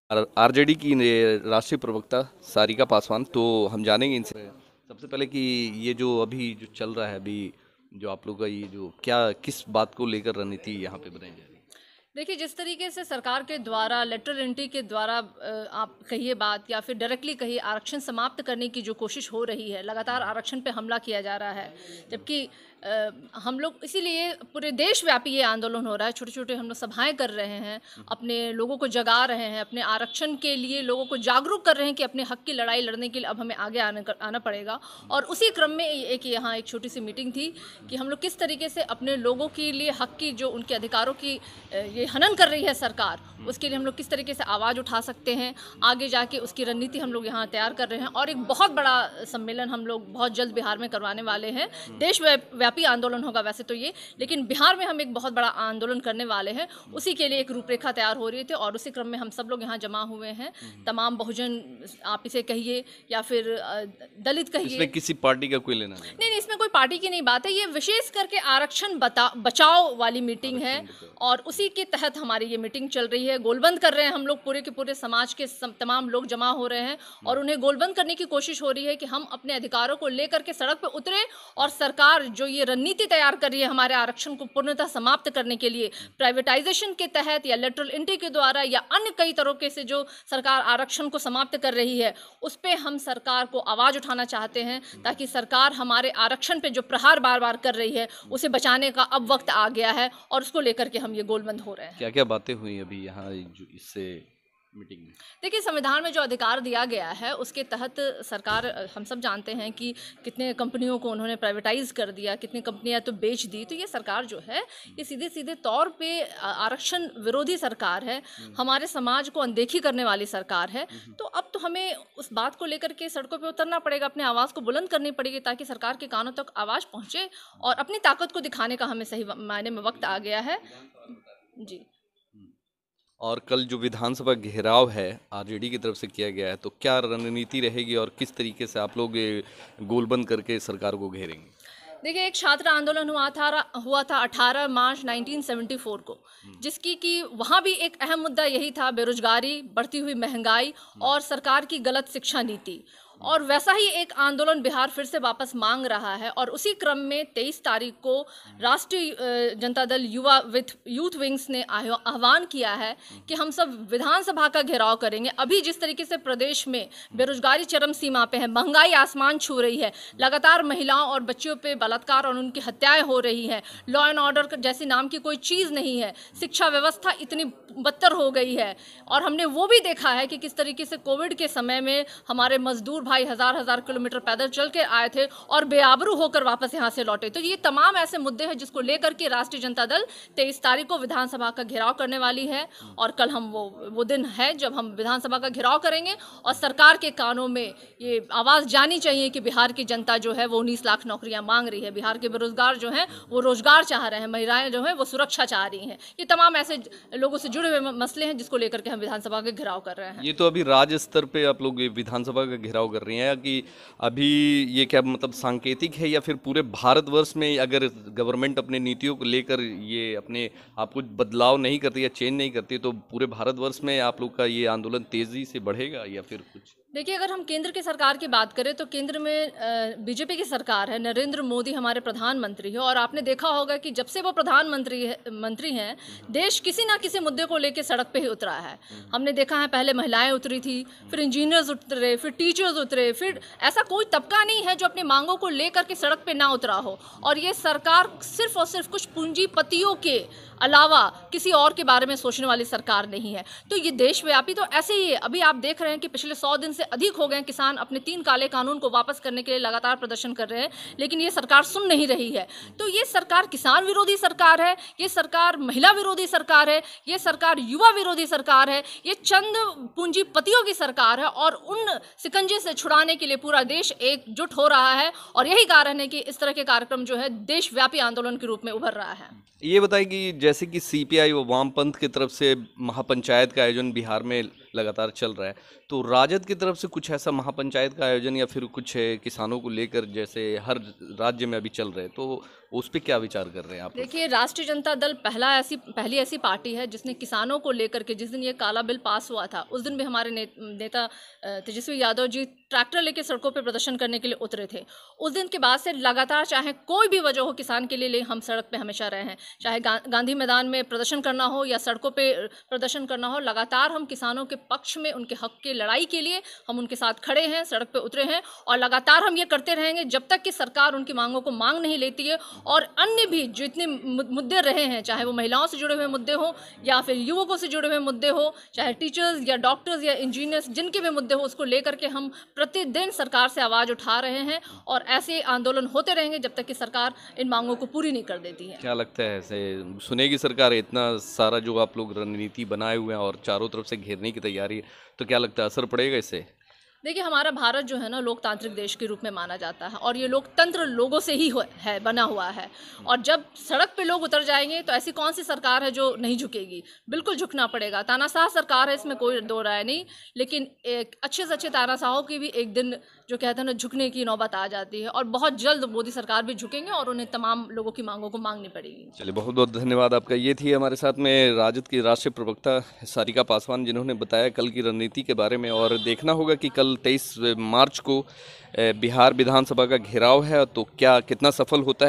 RJD की राष्ट्रीय प्रवक्ता सारिका पासवान, तो हम जानेंगे इनसे सबसे पहले कि ये जो अभी जो चल रहा है, अभी जो आप लोग का ये जो क्या किस बात को लेकर रणनीति यहाँ पे बनाई जा रही है। देखिए, जिस तरीके से सरकार के द्वारा लेटरल एंट्री के द्वारा आप कहिए बात या फिर डायरेक्टली कहिए आरक्षण समाप्त करने की जो कोशिश हो रही है, लगातार आरक्षण पे हमला किया जा रहा है। जबकि हम लोग इसीलिए पूरे देशव्यापी ये आंदोलन हो रहा है, छोटे छोटे हम लोग सभाएं कर रहे हैं, अपने लोगों को जगा रहे हैं, अपने आरक्षण के लिए लोगों को जागरूक कर रहे हैं कि अपने हक की लड़ाई लड़ने के लिए अब हमें आगे आना पड़ेगा। और उसी क्रम में एक यहाँ एक छोटी सी मीटिंग थी कि हम लोग किस तरीके से अपने लोगों के लिए हक की जो उनके अधिकारों की ये हनन कर रही है सरकार, उसके लिए हम लोग किस तरीके से आवाज़ उठा सकते हैं, आगे जाके उसकी रणनीति हम लोग यहाँ तैयार कर रहे हैं। और एक बहुत बड़ा सम्मेलन हम लोग बहुत जल्द बिहार में करवाने वाले हैं। देश व्यापी आंदोलन होगा वैसे तो ये, लेकिन बिहार में हम एक बहुत बड़ा आंदोलन करने वाले हैं। उसी के लिए एक रूपरेखा तैयार हो रही थी और उसी क्रम में हम सब लोग यहाँ जमा हुए हैं। तमाम बहुजन आप इसे कहिए या फिर दलित कहिए, इसमें किसी पार्टी का कोई लेना नहीं। नहीं, इसमें कोई पार्टी की नहीं बात है। ये विशेष करके आरक्षण बचाओ वाली मीटिंग है और उसी के तहत हमारी ये मीटिंग चल रही है। गोलबंद कर रहे हैं हम लोग, पूरे के पूरे समाज के तमाम लोग जमा हो रहे हैं और उन्हें गोलबंद करने की कोशिश हो रही है कि हम अपने अधिकारों को लेकर के सड़क पर उतरे। और सरकार जो ये रणनीति तैयार कर रही है हमारे आरक्षण को पूर्णतः समाप्त करने के लिए, प्राइवेटाइजेशन के तहत या लेटरल एंट्री के द्वारा या अन्य कई तरीके से जो सरकार आरक्षण को समाप्त कर रही है, उस पर हम सरकार को आवाज़ उठाना चाहते हैं ताकि सरकार हमारे आरक्षण पे जो प्रहार बार बार कर रही है उसे बचाने का अब वक्त आ गया है और उसको लेकर के हम ये गोलबंद हो रहे हैं। क्या क्या बातें हुई अभी यहाँ जो इससे मीटिंग में। देखिए, संविधान में जो अधिकार दिया गया है उसके तहत सरकार, हम सब जानते हैं कि कितने कंपनियों को उन्होंने प्राइवेटाइज कर दिया, कितनी कंपनियां तो बेच दी। तो ये सरकार जो है ये सीधे सीधे तौर पे आरक्षण विरोधी सरकार है, हमारे समाज को अनदेखी करने वाली सरकार है। तो अब तो हमें उस बात को लेकर के सड़कों पे उतरना पड़ेगा, अपनी आवाज़ को बुलंद करनी पड़ेगी ताकि सरकार के कानों तक आवाज़ पहुँचे और अपनी ताकत को दिखाने का हमें सही मायने में वक्त आ गया है। जी। और कल जो विधानसभा घेराव है आरजेडी की तरफ से किया गया है, तो क्या रणनीति रहेगी और किस तरीके से आप लोग ये गोलबंद करके सरकार को घेरेंगे। देखिए, एक छात्र आंदोलन हुआ था 18 मार्च 1974 को, जिसकी कि वहाँ भी एक अहम मुद्दा यही था, बेरोजगारी, बढ़ती हुई महंगाई और सरकार की गलत शिक्षा नीति। और वैसा ही एक आंदोलन बिहार फिर से वापस मांग रहा है और उसी क्रम में 23 तारीख को राष्ट्रीय जनता दल युवा विथ यूथ विंग्स ने आह्वान किया है कि हम सब विधानसभा का घेराव करेंगे। अभी जिस तरीके से प्रदेश में बेरोजगारी चरम सीमा पे है, महंगाई आसमान छू रही है, लगातार महिलाओं और बच्चियों पे बलात्कार और उनकी हत्याएं हो रही हैं, लॉ एंड ऑर्डर जैसी नाम की कोई चीज़ नहीं है, शिक्षा व्यवस्था इतनी बदतर हो गई है। और हमने वो भी देखा है कि किस तरीके से कोविड के समय में हमारे मजदूर भाई हजार हजार किलोमीटर पैदल चल के आए थे और बेआबरू होकर वापस यहाँ से लौटे। तो ये तमाम ऐसे मुद्दे हैं जिसको लेकर के राष्ट्रीय जनता दल 23 तारीख को विधानसभा का घेराव करने वाली है। और कल हम वो दिन है जब हम विधानसभा का घेराव करेंगे और सरकार के कानों में ये आवाज़ जानी चाहिए कि बिहार की जनता जो है वो 19 लाख नौकरियां मांग रही है, बिहार के बेरोजगार जो हैं वो रोजगार चाह रहे हैं, महिलाएं जो हैं वो सुरक्षा चाह रही हैं। ये तमाम ऐसे लोगों से जुड़े हुए मसले हैं जिसको लेकर के हम विधानसभा का घेराव कर रहे हैं। ये तो अभी राज्य स्तर पे आप लोग विधानसभा का घेराव कर रही हैं कि अभी ये क्या मतलब सांकेतिक है या फिर पूरे भारतवर्ष में अगर गवर्नमेंट अपने नीतियों को लेकर ये अपने आप कुछ बदलाव नहीं करती या चेंज नहीं करती तो पूरे भारतवर्ष में आप लोग का ये आंदोलन तेजी से बढ़ेगा या फिर कुछ। देखिए, अगर हम केंद्र की सरकार की बात करें तो केंद्र में बीजेपी की सरकार है, नरेंद्र मोदी हमारे प्रधानमंत्री है और आपने देखा होगा कि जब से वो मंत्री हैं, देश किसी ना किसी मुद्दे को लेकर सड़क पे ही उतरा है। हमने देखा है, पहले महिलाएं उतरी थी, फिर इंजीनियर्स उतरे, फिर टीचर्स उतरे, फिर ऐसा कोई तबका नहीं है जो अपनी मांगों को लेकर के सड़क पे ना उतरा हो। और ये सरकार सिर्फ और सिर्फ कुछ पूंजीपतियों के अलावा किसी और के बारे में सोचने वाली सरकार नहीं है। तो ये देशव्यापी तो ऐसे ही है। अभी आप देख रहे हैं कि पिछले 100 दिन से अधिक हो गए किसान अपने 3 काले कानून को वापस करने के लिए लगातार प्रदर्शन कर रहे हैं, लेकिन ये सरकार सुन नहीं रही है। तो ये सरकार किसान विरोधी सरकार है, ये सरकार महिला विरोधी सरकार है, ये सरकार युवा विरोधी सरकार है, ये चंद पूंजीपतियों की सरकार है और उन शिकंजे से छुड़ाने के लिए पूरा देश एकजुट हो रहा है। और यही कारण है कि इस तरह के कार्यक्रम जो है देशव्यापी आंदोलन के रूप में उभर रहा है। ये बताइए कि जैसे कि सीपीआई व वामपंथ की तरफ से महापंचायत का आयोजन बिहार में लगातार चल रहा है, तो राजद की तरफ से कुछ ऐसा महापंचायत का आयोजन या फिर कुछ किसानों को लेकर जैसे हर राज्य में अभी चल रहे हैं, तो उस पर क्या विचार कर रहे हैं आप? देखिए, राष्ट्रीय जनता दल पहली ऐसी पार्टी है जिसने किसानों को लेकर के, जिस दिन ये काला बिल पास हुआ था उस दिन भी हमारे नेता तेजस्वी यादव जी ट्रैक्टर लेके सड़कों पर प्रदर्शन करने के लिए उतरे थे। उस दिन के बाद से लगातार, चाहे कोई भी वजह हो किसान के लिए, हम सड़क पे हमेशा रहे हैं। चाहे गांधी मैदान में प्रदर्शन करना हो या सड़कों पे प्रदर्शन करना हो, लगातार हम किसानों के पक्ष में, उनके हक की लड़ाई के लिए हम उनके साथ खड़े हैं, सड़क पे उतरे हैं और लगातार हम ये करते रहेंगे जब तक कि सरकार उनकी मांगों को मांग नहीं लेती है। और अन्य भी जो इतने मुद्दे रहे हैं, चाहे वो महिलाओं से जुड़े हुए मुद्दे हो या फिर युवकों से जुड़े हुए मुद्दे हो, चाहे टीचर्स या डॉक्टर्स या इंजीनियर्स, जिनके भी मुद्दे हो, उसको लेकर के हम प्रतिदिन सरकार से आवाज़ उठा रहे हैं और ऐसे आंदोलन होते रहेंगे जब तक कि सरकार इन मांगों को पूरी नहीं कर देती है। क्या लगता है ऐसे सुनेगी सरकार इतना सारा जो आप लोग रणनीति बनाए हुए हैं और चारों तरफ से घेरने की तैयारी है, तो क्या लगता है असर पड़ेगा इससे? देखिए, हमारा भारत जो है ना, लोकतांत्रिक देश के रूप में माना जाता है और ये लोकतंत्र लोगों से ही है बना हुआ है। और जब सड़क पे लोग उतर जाएंगे तो ऐसी कौन सी सरकार है जो नहीं झुकेगी? बिल्कुल झुकना पड़ेगा। तानाशाह सरकार है, इसमें कोई दो राय नहीं, लेकिन एक अच्छे से अच्छे तानाशाहों की भी एक दिन, जो कहते हैं ना, झुकने की नौबत आ जाती है और बहुत जल्द मोदी सरकार भी झुकेंगे और उन्हें तमाम लोगों की मांगों को मांगनी पड़ेगी। चलिए, बहुत बहुत धन्यवाद आपका। ये थी हमारे साथ में राजद की राष्ट्रीय प्रवक्ता सारिका पासवान, जिन्होंने बताया कल की रणनीति के बारे में। और देखना होगा कि कल 23 मार्च को बिहार विधानसभा का घेराव है, तो क्या कितना सफल होता है।